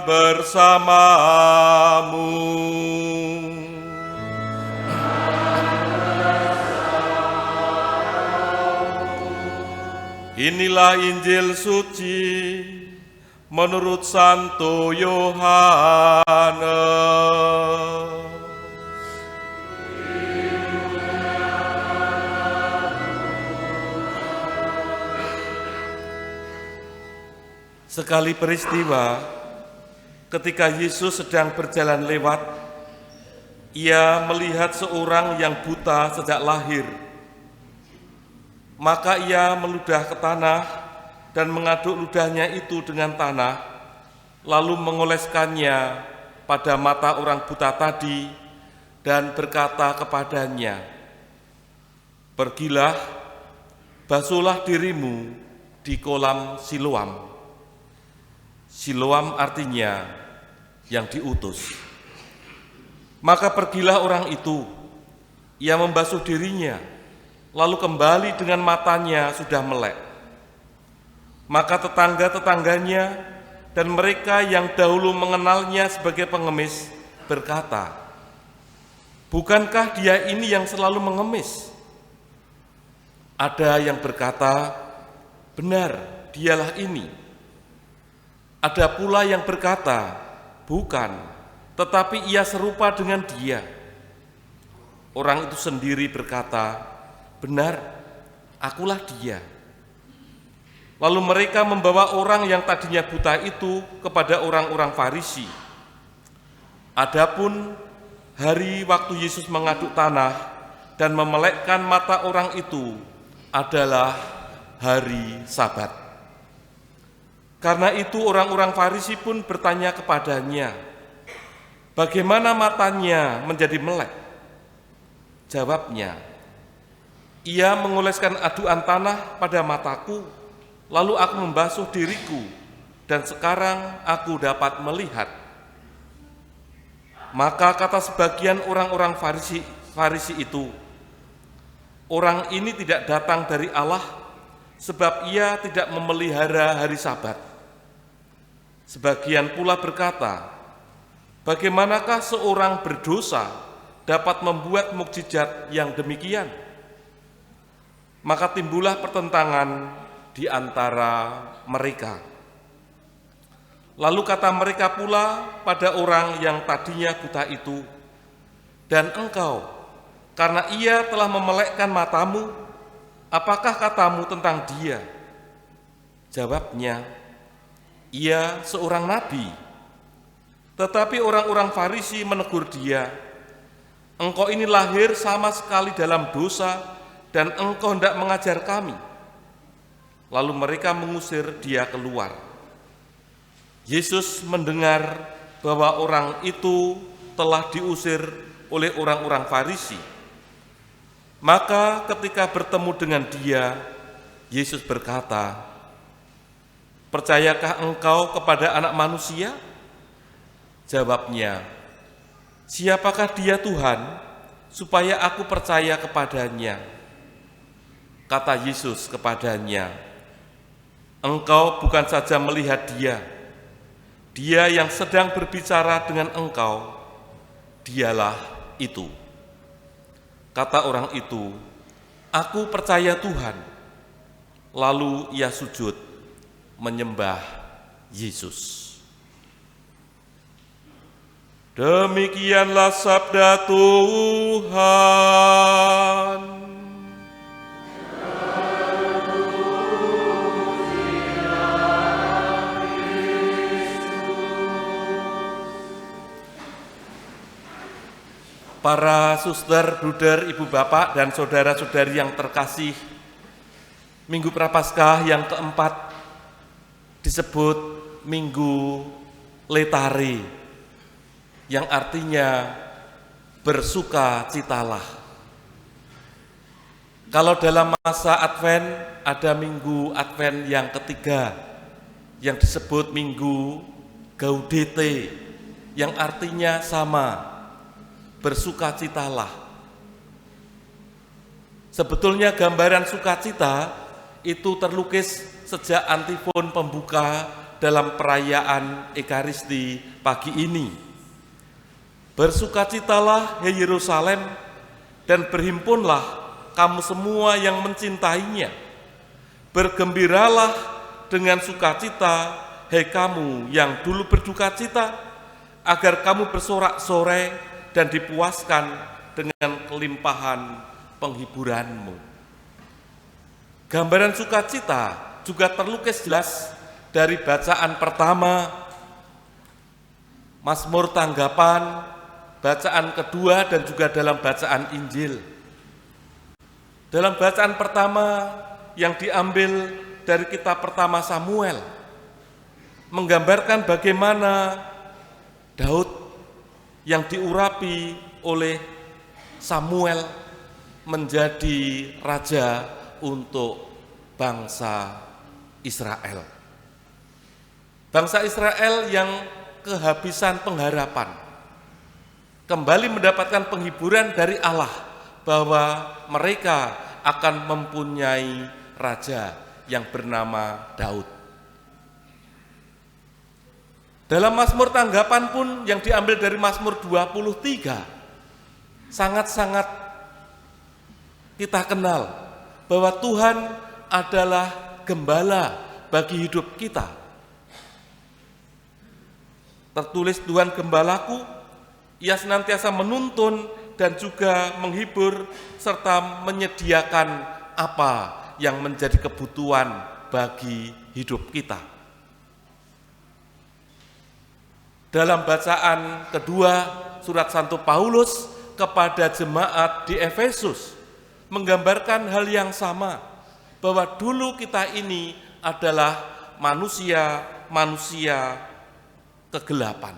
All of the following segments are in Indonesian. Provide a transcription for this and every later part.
Tuhan bersamamu. Inilah Injil suci menurut Santo Yohanes. Sekali peristiwa, ketika Yesus sedang berjalan lewat, ia melihat seorang yang buta sejak lahir. Maka ia meludah ke tanah dan mengaduk ludahnya itu dengan tanah, lalu mengoleskannya pada mata orang buta tadi dan berkata kepadanya, "Pergilah, basuhlah dirimu di kolam Siloam." Siloam artinya yang diutus. Maka pergilah orang itu, ia membasuh dirinya, lalu kembali dengan matanya sudah melek. Maka tetangga-tetangganya dan mereka yang dahulu mengenalnya sebagai pengemis berkata, "Bukankah dia ini yang selalu mengemis?" Ada yang berkata, "Benar, dialah ini." Ada pula yang berkata, "Bukan, tetapi ia serupa dengan dia." Orang itu sendiri berkata, "Benar, akulah dia." Lalu mereka membawa orang yang tadinya buta itu kepada orang-orang Farisi. Adapun hari waktu Yesus mengaduk tanah dan memelekkan mata orang itu adalah hari Sabat. Karena itu orang-orang Farisi pun bertanya kepadanya, "Bagaimana matanya menjadi melek?" Jawabnya, "Ia mengoleskan aduan tanah pada mataku, lalu aku membasuh diriku, dan sekarang aku dapat melihat." Maka kata sebagian orang-orang Farisi itu, "Orang ini tidak datang dari Allah, sebab ia tidak memelihara hari Sabat." Sebagian pula berkata, "Bagaimanakah seorang berdosa dapat membuat mukjizat yang demikian?" Maka timbullah pertentangan di antara mereka. Lalu kata mereka pula pada orang yang tadinya buta itu, "Dan engkau, karena ia telah memelekkan matamu, apakah katamu tentang dia?" Jawabnya, "Ia seorang nabi." Tetapi orang-orang Farisi menegur dia, "Engkau ini lahir sama sekali dalam dosa, dan engkau hendak mengajar kami." Lalu mereka mengusir dia keluar. Yesus mendengar bahwa orang itu telah diusir oleh orang-orang Farisi. Maka ketika bertemu dengan dia, Yesus berkata, "Percayakah engkau kepada Anak Manusia?" Jawabnya, "Siapakah dia Tuhan, supaya aku percaya kepadanya?" Kata Yesus kepadanya, "Engkau bukan saja melihat dia, dia yang sedang berbicara dengan engkau, dialah itu." Kata orang itu, "Aku percaya Tuhan." Lalu ia sujud menyembah Yesus. Demikianlah sabda Tuhan. Para suster, bruder, ibu bapak, dan saudara-saudari yang terkasih, Minggu Prapaskah yang keempat disebut Minggu Letare, yang artinya bersuka-citalah. Kalau dalam masa Advent ada Minggu Advent yang ketiga yang disebut Minggu Gaudete, yang artinya sama, bersukacitalah. Sebetulnya gambaran sukacita itu terlukis sejak antifon pembuka dalam perayaan Ekaristi pagi ini. Bersukacitalah, hai Yerusalem, dan berhimpunlah kamu semua yang mencintainya. Bergembiralah dengan sukacita, hai kamu yang dulu berduka cita, agar kamu bersorak-sorai dan dipuaskan dengan kelimpahan penghiburanmu. Gambaran sukacita juga terlukis jelas dari bacaan pertama, Mazmur tanggapan, bacaan kedua, dan juga dalam bacaan Injil. Dalam bacaan pertama yang diambil dari kitab pertama Samuel, menggambarkan bagaimana Daud yang diurapi oleh Samuel menjadi raja untuk bangsa Israel. Bangsa Israel yang kehabisan pengharapan kembali mendapatkan penghiburan dari Allah bahwa mereka akan mempunyai raja yang bernama Daud. Dalam Mazmur tanggapan pun yang diambil dari Mazmur 23 sangat-sangat kita kenal bahwa Tuhan adalah gembala bagi hidup kita. Tertulis, Tuhan gembalaku, ia senantiasa menuntun dan juga menghibur serta menyediakan apa yang menjadi kebutuhan bagi hidup kita. Dalam bacaan kedua surat Santo Paulus kepada jemaat di Efesus menggambarkan hal yang sama, bahwa dulu kita ini adalah manusia kegelapan.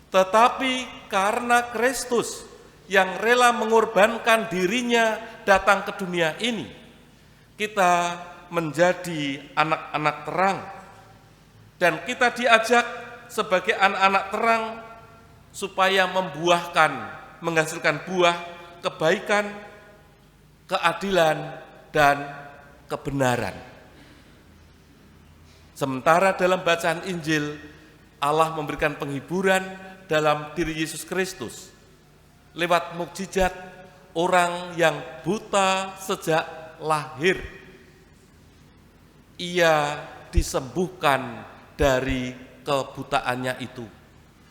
Tetapi karena Kristus yang rela mengorbankan dirinya datang ke dunia ini, kita menjadi anak-anak terang. Dan kita diajak sebagai anak-anak terang supaya menghasilkan buah kebaikan, keadilan, dan kebenaran. Sementara dalam bacaan Injil, Allah memberikan penghiburan dalam diri Yesus Kristus lewat mukjizat orang yang buta sejak lahir. Ia disembuhkan dari kebutaannya itu,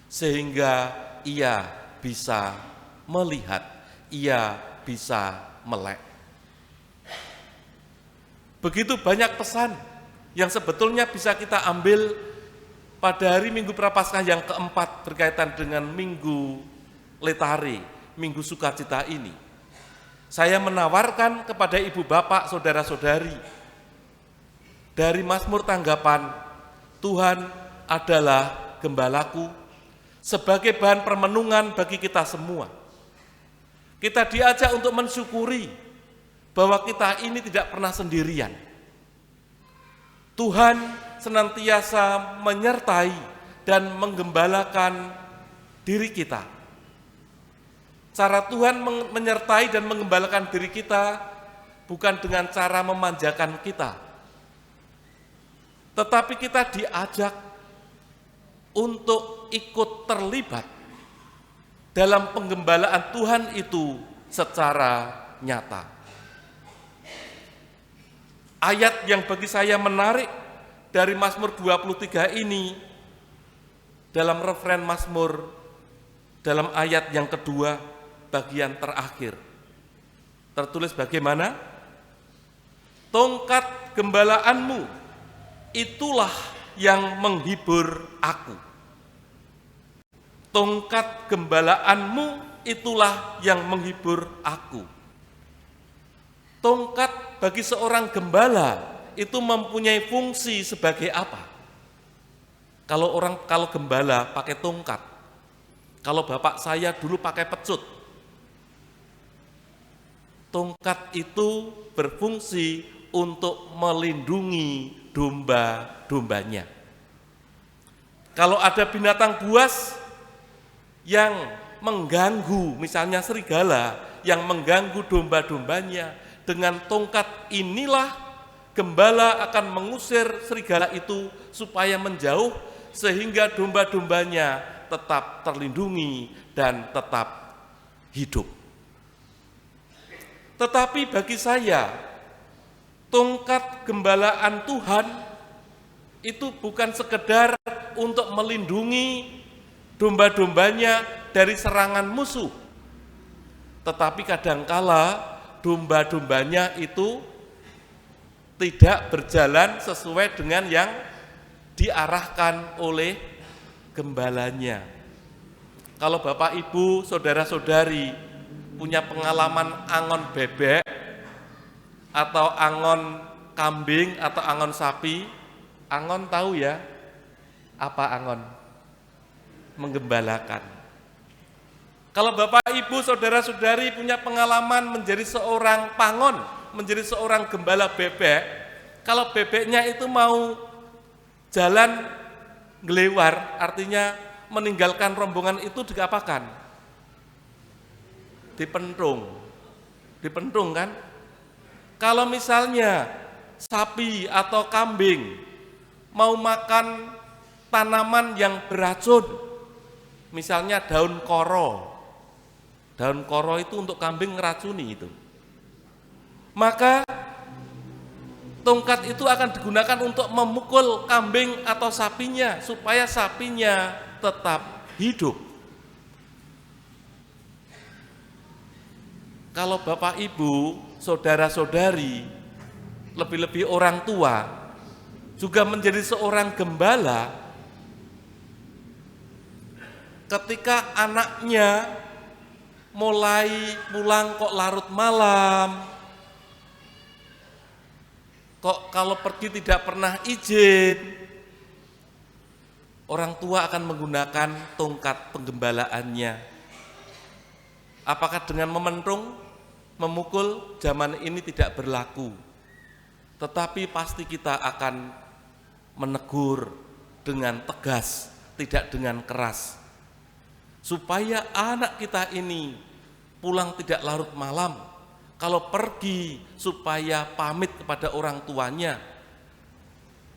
sehingga ia bisa melihat, ia bisa melek. Begitu banyak pesan yang sebetulnya bisa kita ambil pada hari Minggu Prapaskah yang keempat berkaitan dengan Minggu Letare, Minggu Sukacita ini. Saya menawarkan kepada ibu bapak, saudara-saudari, dari Mazmur tanggapan, Tuhan adalah gembalaku, sebagai bahan permenungan bagi kita semua. Kita diajak untuk mensyukuri bahwa kita ini tidak pernah sendirian. Tuhan senantiasa menyertai dan menggembalakan diri kita. Cara Tuhan menyertai dan menggembalakan diri kita bukan dengan cara memanjakan kita, tetapi kita diajak untuk ikut terlibat dalam penggembalaan Tuhan itu secara nyata. Ayat yang bagi saya menarik dari Mazmur 23 ini, dalam referen Mazmur, dalam ayat yang kedua, bagian terakhir, tertulis bagaimana? Tongkat gembalaanmu, itulah yang menghibur aku. Tongkat gembalaanmu, itulah yang menghibur aku. Tongkat bagi seorang gembala itu mempunyai fungsi sebagai apa? Kalau gembala pakai tongkat, kalau bapak saya dulu pakai pecut, tongkat itu berfungsi untuk melindungi domba-dombanya. Kalau ada binatang buas yang mengganggu, misalnya serigala yang mengganggu domba-dombanya, dengan tongkat inilah gembala akan mengusir serigala itu supaya menjauh, sehingga domba-dombanya tetap terlindungi dan tetap hidup. Tetapi bagi saya, tongkat gembalaan Tuhan itu bukan sekedar untuk melindungi domba-dombanya dari serangan musuh, tetapi kadangkala domba-dombanya itu tidak berjalan sesuai dengan yang diarahkan oleh gembalanya. Kalau Bapak Ibu, saudara-saudari punya pengalaman angon bebek atau angon kambing atau angon sapi, angon tahu ya apa angon? Menggembalakan. Kalau Bapak Ibu, saudara-saudari punya pengalaman menjadi seorang pangon, menjadi seorang gembala bebek, kalau bebeknya itu mau jalan ngelewar, artinya meninggalkan rombongan itu diapakan? Dipentung kan? Kalau misalnya sapi atau kambing mau makan tanaman yang beracun, misalnya daun koro itu untuk kambing ngeracuni itu, maka tongkat itu akan digunakan untuk memukul kambing atau sapinya supaya sapinya tetap hidup. Kalau Bapak Ibu, saudara-saudari, lebih-lebih orang tua juga menjadi seorang gembala, ketika anaknya mulai pulang kok larut malam, kok kalau pergi tidak pernah izin, orang tua akan menggunakan tongkat penggembalaannya. Apakah dengan mementung, memukul? Zaman ini tidak berlaku. Tetapi pasti kita akan menegur dengan tegas, tidak dengan keras, supaya anak kita ini pulang tidak larut malam. Kalau pergi supaya pamit kepada orang tuanya,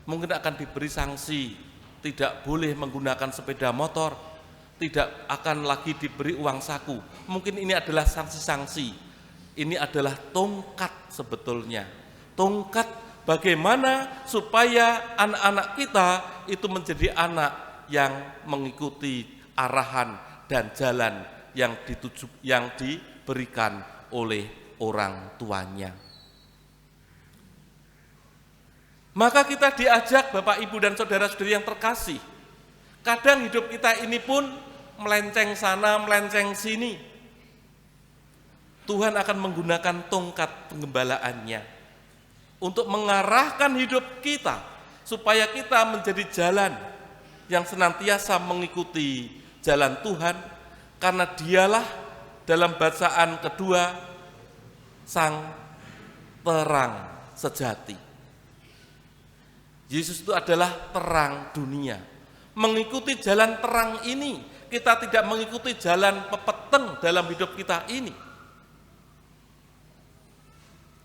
mungkin akan diberi sanksi, tidak boleh menggunakan sepeda motor, tidak akan lagi diberi uang saku. Mungkin ini adalah sanksi-sanksi. Ini adalah tongkat sebetulnya. Tongkat bagaimana supaya anak-anak kita itu menjadi anak yang mengikuti arahan dan jalan yang diberikan oleh orang tuanya. Maka kita diajak, Bapak, Ibu, dan saudara-saudari yang terkasih, kadang hidup kita ini pun melenceng sana, melenceng sini. Tuhan akan menggunakan tongkat penggembalaannya untuk mengarahkan hidup kita supaya kita menjadi jalan yang senantiasa mengikuti jalan Tuhan, karena Dialah dalam bacaan kedua sang terang sejati. Yesus itu adalah terang dunia. Mengikuti jalan terang ini, kita tidak mengikuti jalan pepeteng dalam hidup kita ini.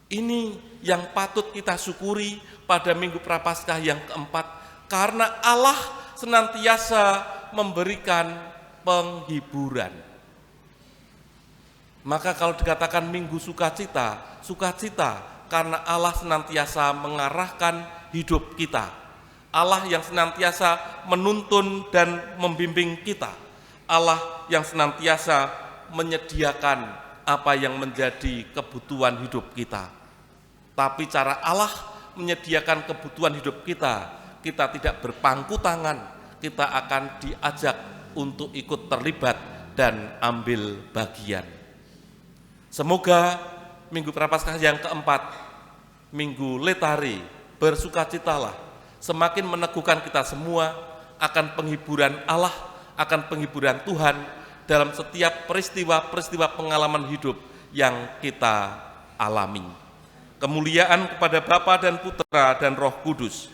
Ini yang patut kita syukuri pada Minggu Prapaskah yang keempat, karena Allah senantiasa memberikan penghiburan. Maka kalau dikatakan Minggu Sukacita, sukacita karena Allah senantiasa mengarahkan hidup kita. Allah yang senantiasa menuntun dan membimbing kita. Allah yang senantiasa menyediakan apa yang menjadi kebutuhan hidup kita. Tapi cara Allah menyediakan kebutuhan hidup kita, kita tidak berpangku tangan, kita akan diajak untuk ikut terlibat dan ambil bagian. Semoga Minggu Prapaskah yang keempat, Minggu Letare, bersukacitalah, semakin meneguhkan kita semua akan penghiburan Allah, akan penghiburan Tuhan dalam setiap peristiwa-peristiwa pengalaman hidup yang kita alami. Kemuliaan kepada Bapa dan Putra dan Roh Kudus,